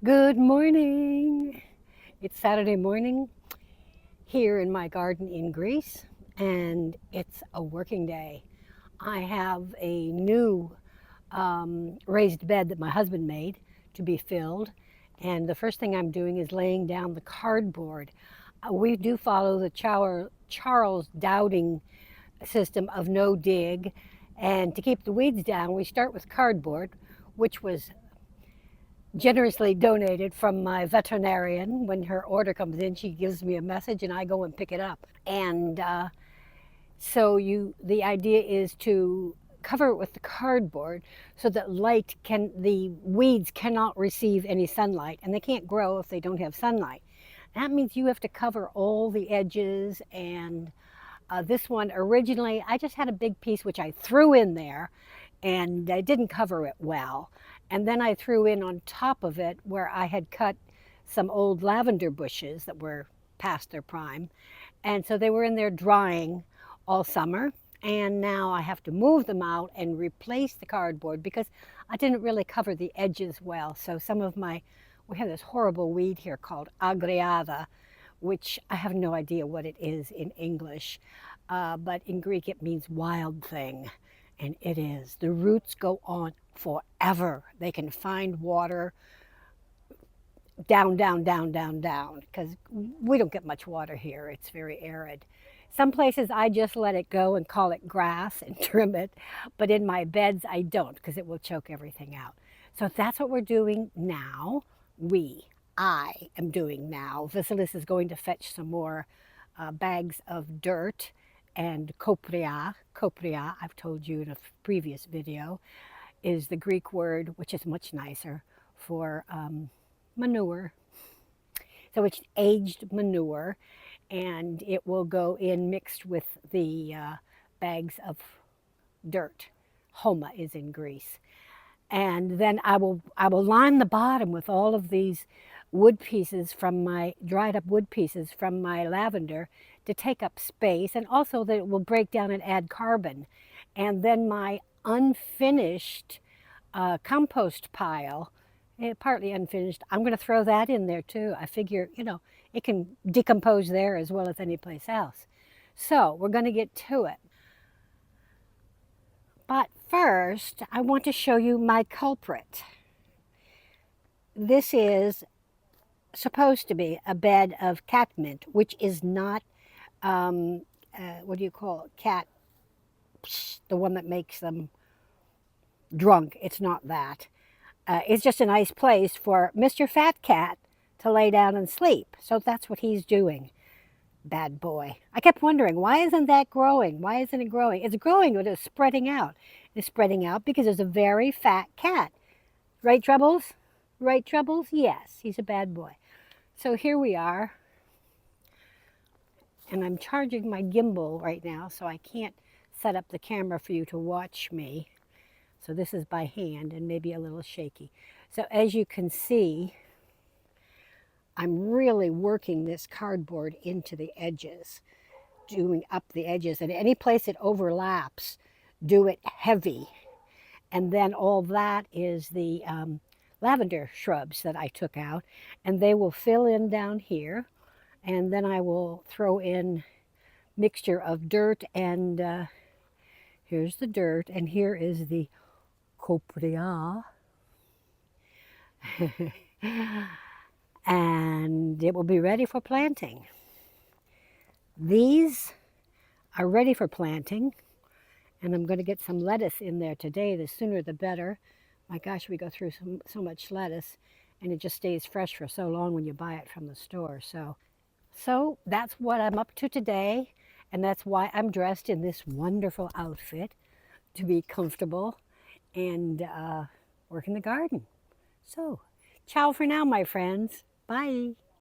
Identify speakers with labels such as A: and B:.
A: Good morning. It's Saturday morning here in my garden in Greece, and it's a working day. I have a new raised bed that my husband made to be filled, and the first thing I'm doing is laying down the cardboard. We do follow the Charles Dowding system of no dig, and to keep the weeds down, we start with cardboard, which was generously donated from my veterinarian. When her order comes in, she gives me a message and I go and pick it up. And the idea is to cover it with the cardboard so that the weeds cannot receive any sunlight, and they can't grow if they don't have sunlight. That means you have to cover all the edges. And this one originally, I just had a big piece which I threw in there, and I didn't cover it well. And then I threw in on top of it where I had cut some old lavender bushes that were past their prime. And so they were in there drying all summer. And now I have to move them out and replace the cardboard because I didn't really cover the edges well. So we have this horrible weed here called agriada, which I have no idea what it is in English, but in Greek it means wild thing. And it is. The roots go on forever. They can find water down, down, down, down, down, because we don't get much water here. It's very arid. Some places I just let it go and call it grass and trim it, but in my beds I don't because it will choke everything out. So that's what we're doing now. I am doing now. Vasili is going to fetch some more bags of dirt and kopria. Kopria, I've told you in a previous video, is the Greek word, which is much nicer, for manure. So it's aged manure, and it will go in mixed with the bags of dirt. Homa is in Greece. And then I will line the bottom with all of these wood pieces from my dried up wood pieces from my lavender to take up space, and also that it will break down and add carbon. And then my unfinished compost pile, partly unfinished, I'm going to throw that in there too. I figure, it can decompose there as well as any place else. So we're going to get to it. But first, I want to show you my culprit. This is supposed to be a bed of catmint, which is not, what do you call it, cat, the one that makes them drunk. It's not that. It's just a nice place for Mr. Fat Cat to lay down and sleep. So that's what he's doing. Bad boy. I kept wondering, why isn't that growing? Why isn't it growing? It's growing, but it's spreading out. It's spreading out because there's a very fat cat. Right, Troubles? Right, Troubles? Yes, he's a bad boy. So here we are. And I'm charging my gimbal right now, so I can't set up the camera for you to watch me. So this is by hand and maybe a little shaky. So as you can see, I'm really working this cardboard into the edges, doing up the edges. And any place it overlaps, do it heavy. And then all that is the lavender shrubs that I took out, and they will fill in down here. And then I will throw in mixture of dirt and here's the dirt, and here is the kopria. And it will be ready for planting. These are ready for planting, and I'm going to get some lettuce in there today. The sooner the better. My gosh, we go through so much lettuce, and it just stays fresh for so long when you buy it from the store. So that's what I'm up to today, and that's why I'm dressed in this wonderful outfit, to be comfortable and work in the garden. So, ciao for now, my friends. Bye.